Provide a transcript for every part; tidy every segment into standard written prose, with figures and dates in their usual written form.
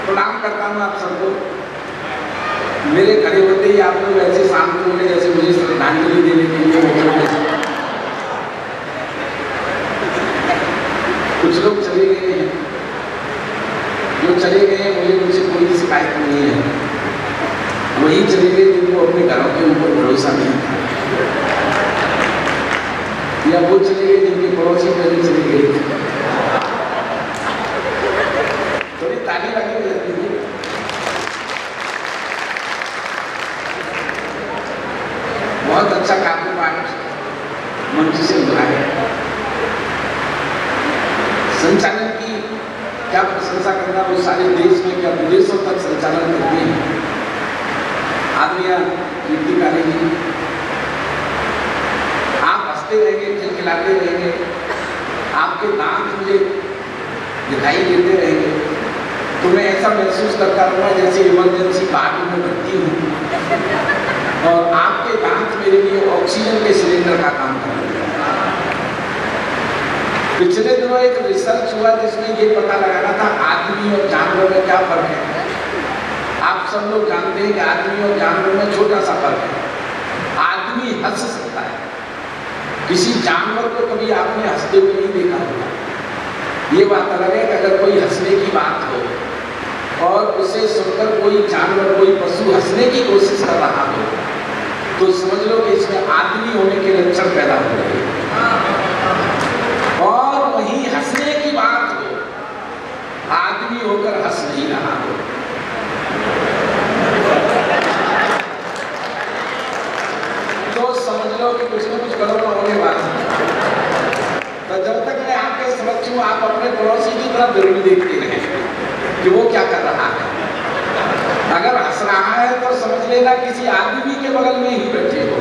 प्रणाम करता हूँ आप सबको। मेरे खड़े होते ही आप लोग ऐसे शांत हो गए जैसे मुझे श्रद्धांजलि देने के लिए कुछ लोग चले गए हैं, जो चले गए मुझे उनसे कोई शिकायत नहीं है। वही चले गए जिनको अपने घरों के ऊपर भरोसा नहीं था, या वो चले गए जिनके पड़ोसी पहले चले गए। थोड़ी ताली लगी हो जाती है। बहुत अच्छा काव्य पाठ मंच से मिला है। संचालन की क्या प्रशंसा करना, वो सारे देश में क्या विदेशों तक संचालन करते हैं। आदरणीय कीर्तिकारी जी, आप हंसते रहेंगे, खिलखिलाते रहेंगे, आपके दांत मुझे दिखाई देते रहेंगे तो मैं ऐसा महसूस करता रहूँगा जैसे इमरजेंसी वार्ड में भर्ती हूँ और आपके दांत मेरे लिए ऑक्सीजन के सिलेंडर का काम कर रहे हैं। पिछले दिनों एक रिसर्च हुआ जिसमें ये पता लगाना था आदमी और जानवर में क्या फर्क है। आप सब लोग जानते हैं कि आदमी और जानवर में छोटा सा फर्क है। आदमी हंस सकता है, किसी जानवर को कभी आपने हंसते हुए नहीं देखा होगा। ये बात अलग है कि अगर कोई हंसने की बात हो और उसे सुनकर कोई जानवर, कोई पशु हंसने की कोशिश कर रहा हो तो समझ लो कि इसमें आदमी होने के लक्षण पैदा हो रहे हैं। और वहीं हंसने की बात हो, आदमी होकर हंस नहीं रहा हो तो समझ लो कि कुछ न कुछ गड़बड़ होने वाला है। तो जब तक मैं आपके समक्ष हूं, आप अपने पड़ोसी की तरफ जरूर देखते रहें कि वो क्या कर रहा है। अगर हंस रहा है तो समझ लेना किसी आदमी के बगल में ही बैठे हो,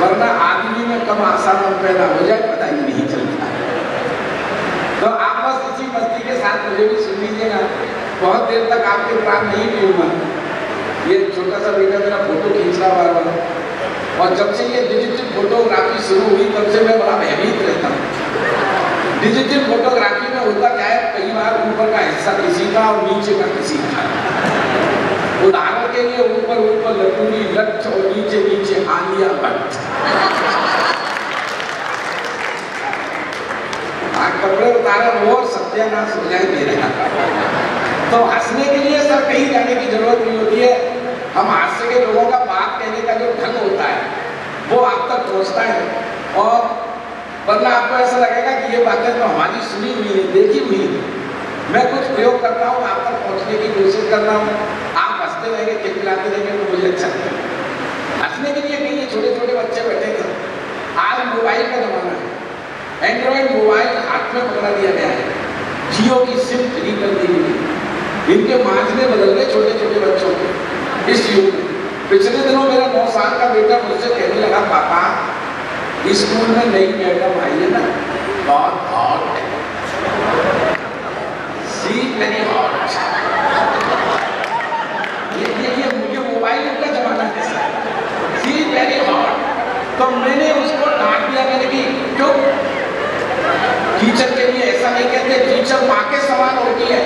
वरना आदमी में कब आसाराम पैदा हो जाए पता ही नहीं चलता। तो आप बस इसी मस्ती के साथ मुझे भी सुन लीजिएगा। बहुत देर तक आपके प्राण नहीं पीऊंगा। ये छोटा सा बेटा मेरा फोटो खींच रहा बार-बार, और जब से ये डिजिटल फोटोग्राफी शुरू हुई तब से मैं बड़ा भयभीत रहता हूँ। डिजिटल फोटोग्राफी में होता क्या है, कई बार ऊपर का हिस्सा किसी का और नीचे का किसी का। उदाहरण के लिए ऊपर ऊपर लटूरी लट और नीचे नीचे आलिया भट्ट। कपड़े उतारे वो सत्यानाश हो जाए मेरा। तो हंसने के लिए सर कहीं जाने की जरूरत नहीं होती है। हम हास्य के लोगों का बात कहने का जो ढंग होता है वो आप तक पहुंचता है, और वरना आपको ऐसा लगेगा कि ये बातें तो हमारी सुनी हुई है, देखी हुई है। मैं कुछ प्रयोग करता हूँ, आप तक पहुंचने की कोशिश करता हूँ। आप हंसते रहेंगे, खिलखिलाते रहेंगे तो मुझे अच्छा लगेगा। हंसने के लिए कहीं छोटे छोटे बच्चे बैठे थे। आज मोबाइल का जमाना है, एंड्रॉइड मोबाइल हाथ में पकड़ा दिया गया है, जियो की सिम फ्री कर दी गई, इनके मांझने बदल गए छोटे छोटे बच्चों के इस युग में। पिछले दिनों मेरा 9 साल का बेटा मुझसे कहने लगा, पापा स्कूल में नई मैडम आई है ना, बहुत हॉट है, सी वेरी हॉट। ये मुझे मोबाइल का जमाना है, सी वेरी हॉट। तो मैंने उसको डांट दिया, मैंने कि क्यों, टीचर के लिए ऐसा नहीं कहते, टीचर माँ के समान होती है,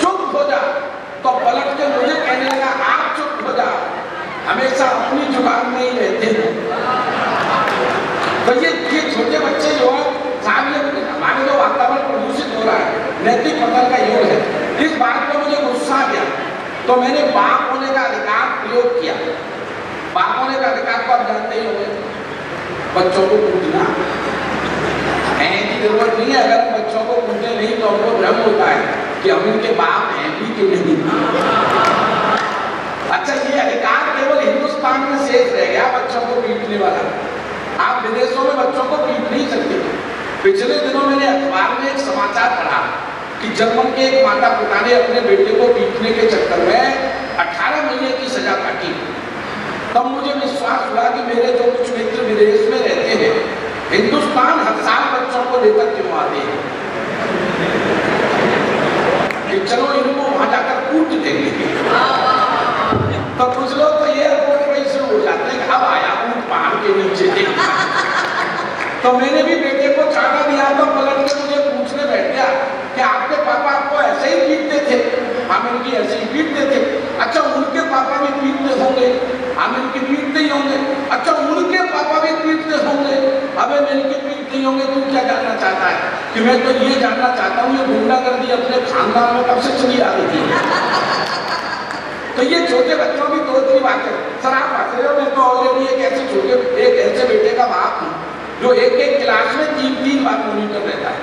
चुप हो जा। तो पलट के मुझे कहने लगा, आप चुप हो जा, हमेशा अपनी जुबान में ही रहते हैं। तो ये छोटे बच्चे जो है साहब, ये हमारे जो वातावरण प्रदूषित हो रहा है, नैतिक पतन का योग है। इस बात पर मुझे गुस्सा आ गया तो मैंने बाप होने का अधिकार प्रयोग किया। बाप होने का अधिकार को आप जानते ही होंगे, बच्चों को कूटना की जरूरत नहीं है। अगर हम बच्चों को कूटते नहीं तो हमको भ्रम होता है कि हम इनके बाप हैं भी कि नहीं। अच्छा, ये अधिकार केवल हिंदुस्तान में शेष रह गया बच्चों को पीटने वाला। आप विदेशों में बच्चों को पीट नहीं सकते। पिछले दिनों मैंने अखबार में एक समाचार पढ़ा कि जर्मन के एक माता पिता ने अपने बेटे को पीटने के चक्कर में 18 महीने की सजा काटी। तब मुझे विश्वास हुआ कि मेरे जो कुछ मित्र विदेश में रहते हैं, हिंदुस्तान हर साल बच्चों को लेकर क्यों आते हैं कि चलो इनको वहां जाकर कूट देंगे। तो कुछ लोग तो एयरपोर्ट में शुरू हो जाते हैं कि अब आया ऊंट पहाड़ के नीचे देखना। तो मैंने भी बेटे को चाटा दिया तो पलट के मुझे पूछने बैठ गया कि आपके पापा आपको ऐसे ही पीटते थे। आमिर की ऐसे ही पीटते थे। अच्छा उनके पापा भी पीटते होंगे, आमिर की पीटते ही होंगे। अच्छा उनके पापा भी पीटते होंगे, अबे मेरे के पीटते ही होंगे। तू क्या जानना चाहता है? कि मैं तो ये जानना चाहता हूँ ये गुंडागर्दी अपने खानदान में कब से चली आ रही थी। तो ये छोटे बच्चों की दो तीन बातें सर आप हंस रहे हो, मैं तो ऑलरेडी एक ऐसे बेटे का बाप हूँ जो एक क्लास में तीन बार मॉनिटर रहता है।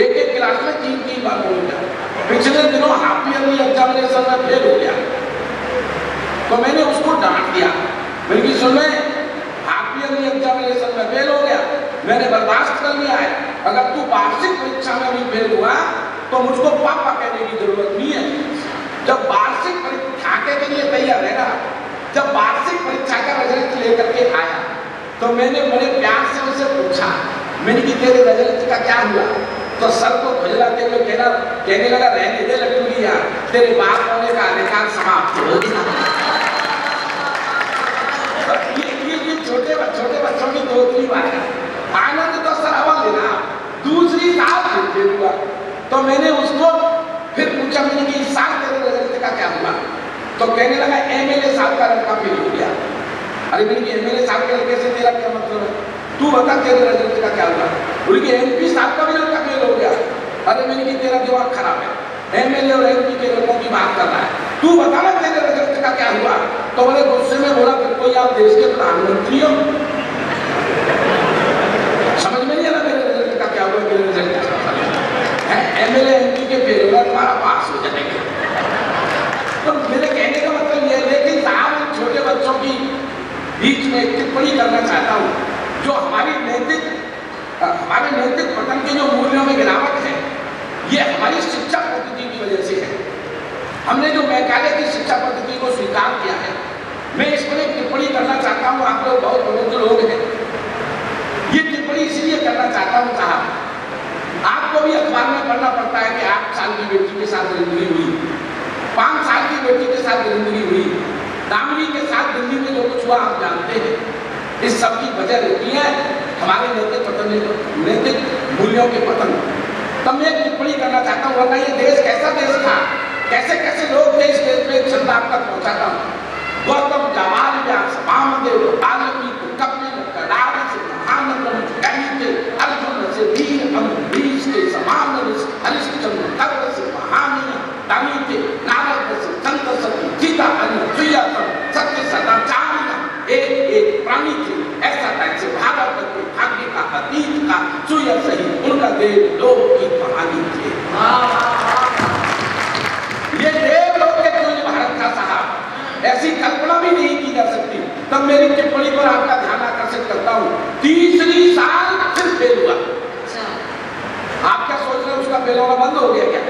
एक क्लास में तीन बार मॉनिटर। पिछले दिनों हाफ ईयरली एग्जामिनेशन में फेल हो गया, तो मैंने उसको डांट दिया। मैंने कहा सुन हाफ ईयरली एग्जामिनेशन में फेल हो गया, मैंने बर्दाश्त कर लिया है। अगर तू वार्षिक परीक्षा में भी फेल हुआ तो मुझको पापा कहने की जरूरत नहीं है। जब वार्षिक परीक्षा के लिए तैयार रहेगा, जब वार्षिक परीक्षा का रिजल्ट लेकर के आया तो मैंने बड़े प्यार से उसे पूछा, मैंने कि तेरे रिजल्ट का क्या हुआ? तो सर को खुजलाते हुए कहने लगा रहने दे लटूरिया, तेरे बाप होने का अधिकार समाप्त हो गया। ये छोटे बच्चों की दो तीन बातें। आनंद तो सर हवा लेना। दूसरी साल फिर हुआ तो मैंने उसको फिर पूछा, मैंने कि इस साल तेरे रिजल्ट का क्या हुआ? तो कहने लगा एमएलए साहब का लड़का फेल हो गया। अरे मैंने एमएलए साहब के लड़के से तेरा क्या मतलब है? तू बता तेरे रिजल्ट का क्या हुआ? बोले एमपी साहब का भी लड़का फेल हो गया। अरे मैंने कि तेरा दिमाग खराब है, एमएलए और एमपी के लड़कों की बात कर रहा है, तू बता ना तेरे रिजल्ट का क्या हुआ? तो मैंने गुस्से में बोला फिर कोई आप देश के प्रधानमंत्री हो? समझ में नहीं आया मेरे रिजल्ट का क्या हुआ? मेरे रिजल्ट एमएलए एमपी के फेल होगा तुम्हारा पास हो जाएगा। तो मेरे कहने का मतलब यह है, लेकिन साहब छोटे बच्चों की बीच में एक टिप्पणी करना चाहता हूँ जो हमारे नैतिक पतन के जो मूल्यों में गिरावट है, ये हमारी शिक्षा पद्धति की वजह से है। हमने जो मैकाले की शिक्षा पद्धति को स्वीकार किया है, मैं इस पर एक टिप्पणी करना चाहता हूँ। आप लोग बहुत बड़े लोग हैं, ये टिप्पणी इसलिए करना चाहता हूँ साहब, आपको भी अखबार में पढ़ना पड़ता है कि 8 साल की बेटी के साथ जिंदगी हुई, 5 साल की बेटी के साथ जिंदगी हुई, दामिनी के साथ दिल्ली में जो कुछ हुआ आप जानते हैं। इस सब की वजह रहती है हमारे नैतिक मूल्यों के पतन। तब मैं एक टिप्पणी करना चाहता हूँ, वरना ये देश कैसा देश था, कैसे कैसे लोग थे इस देश में, चंद आप तक पहुँचाता हूँ। गौतम जवाहर व्यास वामदेव वाल्मीकि कपिल कदार महानंद अर्जुन से वीर अम्बरीश के समान हरिश्चंद्र कर्ण से महानीय दमित नारद से संत सती सीता अनुसुईया सत्य सदाचार्य एक प्राणी थे। ऐसा टाइप से भागवत के भाग्य का अतीत का सुय सही उनका देव लोक की कहानी थे। ये देवलोक के तुल्य भारत का साहब, ऐसी कल्पना भी नहीं की जा सकती। तब मेरी टिप्पणी पर आपका ध्यान आकर्षित करता हूँ। तीसरी साल फिर फेल हुआ। आप क्या सोच रहे हैं उसका फेल होना बंद हो गया क्या?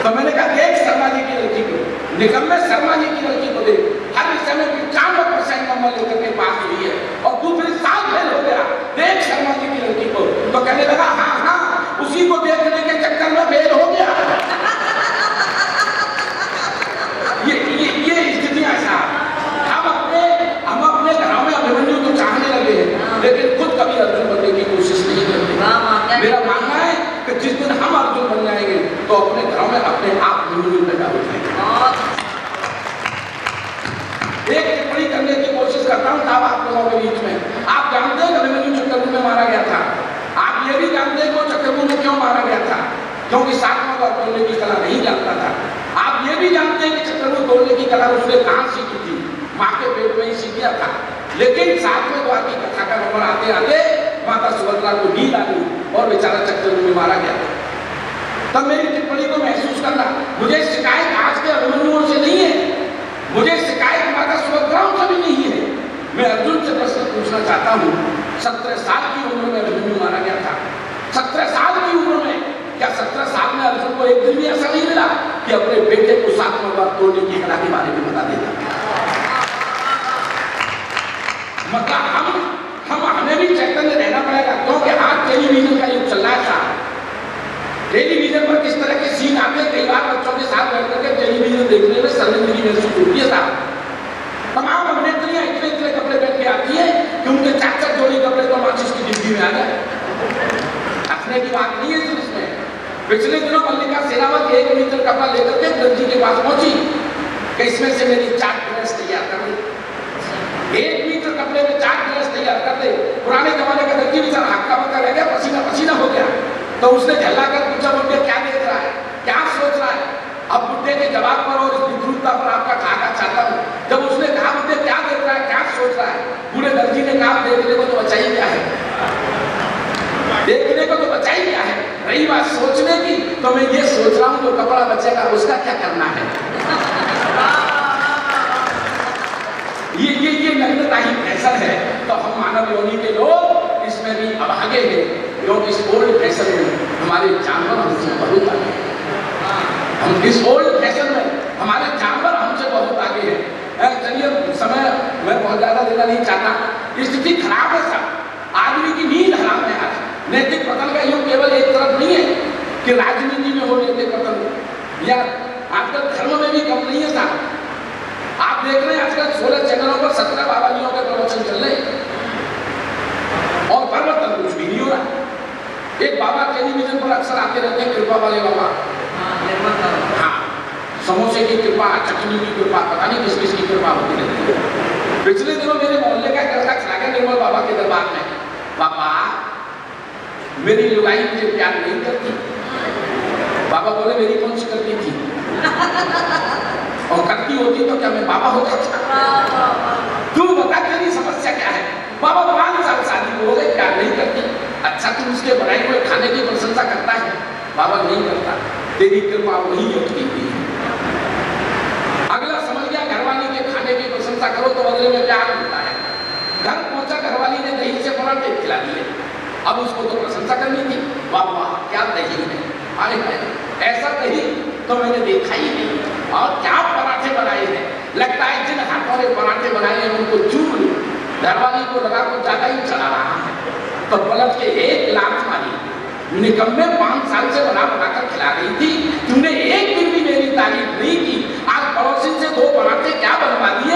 तो मैंने कहा देख शर्मा जी की लड़की को, निकम्मे शर्मा जी की लड़की को देख, हर विषय में 95% नंबर लेकर के पास हुई है और दूसरी साल फेल हो गया। देख शर्मा जी की लड़की को। तो कहने लगा हाँ उसी को देखने के चक्कर में फेल हो गया। ये स्थितियां साहब, हम अपने घरों में अभिमन्यु तो चाहने लगे हैं, लेकिन खुद कभी अर्जुन बनने की कोशिश नहीं करते। मेरा मानना है कि जिस दिन हम अर्जुन बन जाएंगे तो अपने घरों में अपने आप अभिमन्यु पैदा हो जाएंगे। एक टिप्पणी करने की कोशिश करता हूँ साहब आप लोगों के बीच में। आप जानते हैं अभिमन्यु चक्रव्यूह में मारा गया था। आप ये भी जानते हैं कि चक्रव्यूह में क्यों मारा गया था? क्योंकि सातवां द्वार तोड़ने की कला नहीं जानता था। आप ये भी जानते हैं कि चक्रव्यूह तोड़ने की कला उसने कहाँ सीखी थी? माँ के पेट में ही सीख गया था। लेकिन सातवें द्वार की कथा का नंबर आते आते माता सुभद्रा को नींद आ गई और बेचारा चक्रव्यूह में मारा गया। तब मेरी टिप्पणी को महसूस करना, मुझे शिकायत आज के अभिमन्युओं से नहीं है, मुझे शिकायत माता सुभद्राओं से भी नहीं है। मैं अर्जुन से प्रश्न पूछना चाहता हूँ, 17 साल की उम्र में अभिमन्यु मारा गया था। 17 साल की उम्र में, क्या 17 साल में अर्जुन को एक दिन भी ऐसा नहीं मिला कि अपने बेटे को सातवां द्वार तोड़ने की कला के बारे में बता देता? मतलब हमें भी चैतन्य रहना पड़ेगा, क्योंकि आज टेलीविजन का युग चल रहा है साहब। टेलीविजन पर किस तरह के सीन आते हैं, कई बार बच्चों के साथ बैठ करके टेलीविजन देखने में शर्मिंदगी महसूस होती है साहब। तमाम अभिनेत्रियां इतने कपड़े पहन के आती है कि उनके 4 जोड़ी कपड़े तो माचिस की डिब्बी में आ गए। हंसने की बात नहीं है इसमें। पिछले दिनों मल्लिका शेरावत 1 मीटर पास पहुंची कि इसमें से मेरी 4 ड्रेस तैयार कर दे, 1 मीटर कपड़े में 4 ड्रेस तैयार कर दे। पुराने जमाने का लड़की बेचारा हक्का बक्का रह गया, पसीना पसीना हो गया। तो उसने झल्ला कर पूछा, बुड्ढे क्या देख रहा है, क्या सोच रहा है? अब बुड्ढे के जवाब पर और इस विकृतता पर आपका ठाका चाहता हूं। जब उसने कहा बुड्ढे क्या देख रहा है, क्या सोच रहा है, बूढ़े दर्जी ने कहा देखने को तो बचाई क्या है, देखने को तो बचाई क्या है, रही बात सोचने की तो मैं ये सोच रहा हूं जो कपड़ा बचेगा उसका क्या करना है। ये नग्नता ही फैशन है। तो हम मानव योनि के लोग इसमें भी अभागे हैं, क्योंकि इस ओल्ड फैशन में हमारे जानवर हमसे बहुत आगे हैं। हम इस ओल्ड फैशन में हमारे जानवर हमसे बहुत आगे हैं। चलिए समय मैं बहुत ज्यादा देना नहीं चाहता, स्थिति खराब है सब, आदमी की नींद हराम है। आज नैतिक पतन का युग केवल एक तरफ नहीं है कि राजनीति में हो नैतिक पतन, या आजकल धर्म में भी कम नहीं है साहब। आप देख रहे हैं आजकल 16 चैनलों पर 17 बाबाजियों के प्रवचन चल रहे और परिवर्तन कुछ भी नहीं हो रहा। एक बाबा टेलीविजन पर अक्सर आते रहते हैं, कृपा वाले बाबा, हाँ, समोसे की कृपा, चटनी की कृपा, पता नहीं किस किस की कृपा होती रहती है। पिछले दिनों मेरे मोहल्ले का लड़का चला गया निर्मल बाबा के दरबार में, बाबा मेरी लुगाई मुझे प्यार नहीं करती। बाबा बोले मेरी कौन सी करती थी, और करती होती तो क्या मैं बाबा होता था? तू बता तेरी समस्या क्या है? बाबा 5 साल शादी को हो गए, प्यार नहीं करती। अच्छा तू उसके बनाए हुए खाने की प्रशंसा करता है? बाबा नहीं करता, तेरी कृपा वही अटकी हुई है। अगला समझ गया घरवाली के खाने की प्रशंसा करो तो बदले में प्यार मिलता है। घर पहुंचा, घरवाली ने दही से पराठे खिला दिए, अब उसको तो प्रशंसा करनी थी, वाह वाह क्या दही है, अरे ऐसा दही तो मैंने देखा ही नहीं, और क्या पराठे बनाए हैं, लगता है जिन हाथों ने पराठे बनाए हैं उनको चूम लो। घरवाली को लगा कुछ ज्यादा ही चला रहा है, तो पलट के 1 लाख मारी, निकम्मे 5 साल से बना बनाकर खिला रही थी, तुमने एक दिन भी मेरी तारीफ नहीं की, आज पड़ोसी से 2 पराठे क्या बनवा दिए